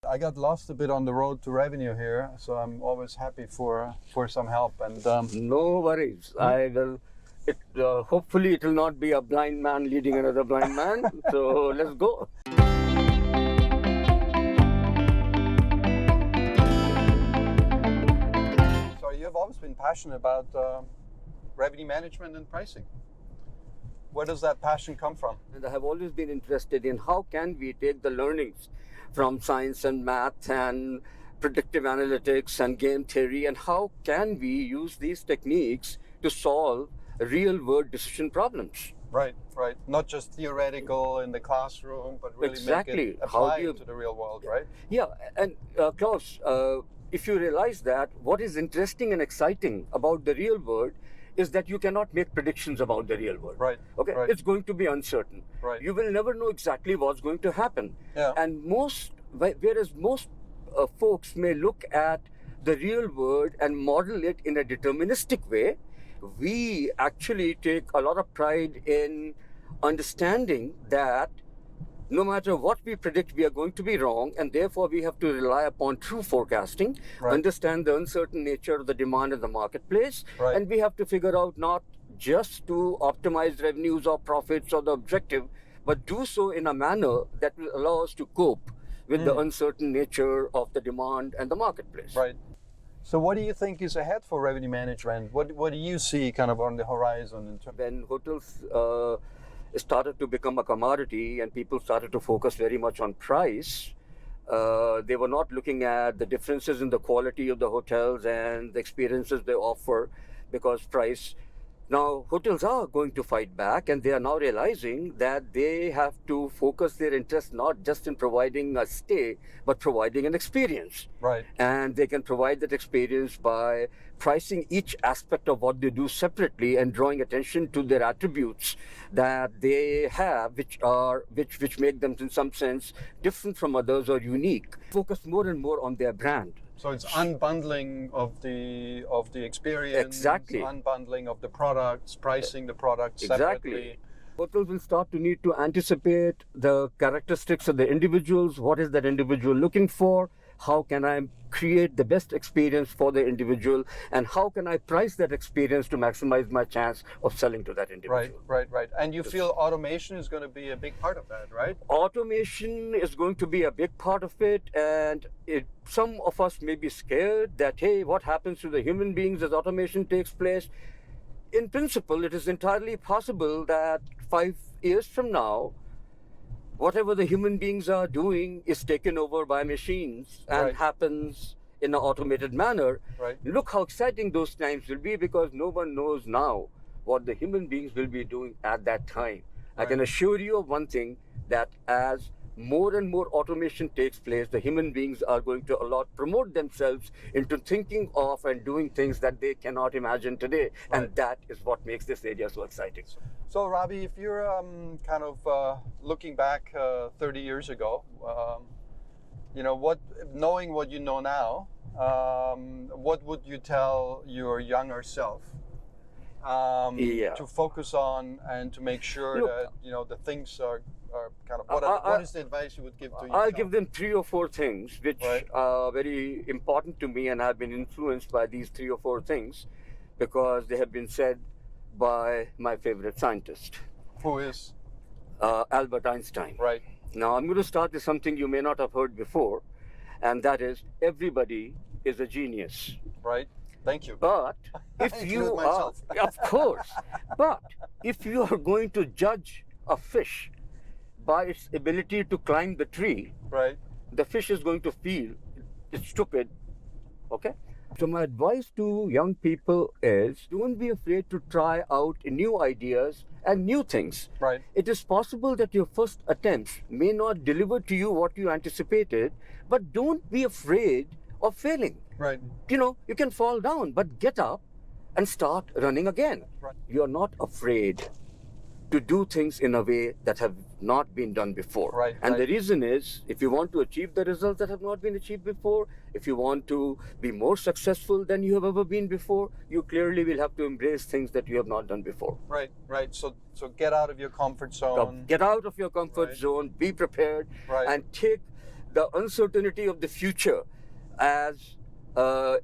I got lost a bit on the road to revenue here, so I'm always happy for some help. And no worries. I will. Hopefully, it will not be a blind man leading another blind man. So let's go. So you've always been passionate about revenue management and pricing. Where does that passion come from? And I have always been interested in how can we take the learnings from science and math and predictive analytics and game theory, and how can we use these techniques to solve real-world decision problems. Right. Not just theoretical in the classroom, but really Exactly. make it apply it to the real world, right? Yeah, and Klaus, if you realize that, what is interesting and exciting about the real world is that you cannot make predictions about the real world. Right. Okay. Right. It's going to be uncertain. Right. You will never know exactly what's going to happen. Yeah. And whereas most folks may look at the real world and model it in a deterministic way, we actually take a lot of pride in understanding that no matter what we predict, we are going to be wrong, and therefore we have to rely upon true forecasting, Right. understand the uncertain nature of the demand in the marketplace, Right. and we have to figure out not just to optimize revenues or profits or the objective, but do so in a manner that will allow us to cope with the uncertain nature of the demand and the marketplace. Right. So what do you think is ahead for revenue management? What do you see kind of on the horizon in terms? When hotels started to become a commodity and people started to focus very much on price, they were not looking at the differences in the quality of the hotels and the experiences they offer, because price. Now, hotels are going to fight back, and they are now realizing that they have to focus their interest not just in providing a stay, but providing an experience. Right. And they can provide that experience by pricing each aspect of what they do separately and drawing attention to their attributes that they have, which make them in some sense different from others or unique. Focus more and more on their brand. So it's unbundling of the experience, Exactly. unbundling of the products, pricing the products Exactly. separately. Hotels will start to need to anticipate the characteristics of the individuals. What is that individual looking for? How can I create the best experience for the individual? And how can I price that experience to maximize my chance of selling to that individual? Right. And you feel automation is going to be a big part of that, right? Automation is going to be a big part of it, and some of us may be scared that, hey, what happens to the human beings as automation takes place? In principle, it is entirely possible that 5 years from now, whatever the human beings are doing is taken over by machines and Right. happens in an automated manner. Right. Look how exciting those times will be, because no one knows now what the human beings will be doing at that time. I can Right. assure you of one thing, that as more and more automation takes place, the human beings are going to promote themselves into thinking of and doing things that they cannot imagine today. Right. And that is what makes this area so exciting. So Ravi, if you're kind of looking back 30 years ago, knowing what you know now, what would you tell your younger self to focus on and to make sure that the things are kind of what is the advice you would give to yourself? I'll give them 3 or 4 things which Right. are very important to me, and I've been influenced by these 3 or 4 things because they have been said by my favorite scientist, Who is? Albert Einstein. Right. Now, I'm going to start with something you may not have heard before, and that is, everybody is a genius. Right. Thank you. But if you Include are, myself. of course, but if you are going to judge a fish by its ability to climb the tree, Right. the fish is going to feel it's stupid. Okay? So my advice to young people is, don't be afraid to try out new ideas and new things. Right. It is possible that your first attempts may not deliver to you what you anticipated, but don't be afraid of failing. Right. You can fall down, but get up and start running again. Right. You are not afraid to do things in a way that have not been done before. Right, And right. the reason is, if you want to achieve the results that have not been achieved before, if you want to be more successful than you have ever been before, you clearly will have to embrace things that you have not done before. Right. So get out of your comfort zone. Get out of your comfort Right. zone, be prepared, Right. and take the uncertainty of the future as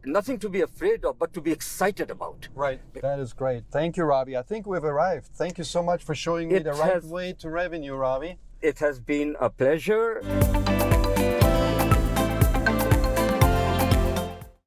nothing to be afraid of, but to be excited about. Right. That is great. Thank you, Ravi. I think we've arrived. Thank you so much for showing me the right way to revenue, Ravi. It has been a pleasure.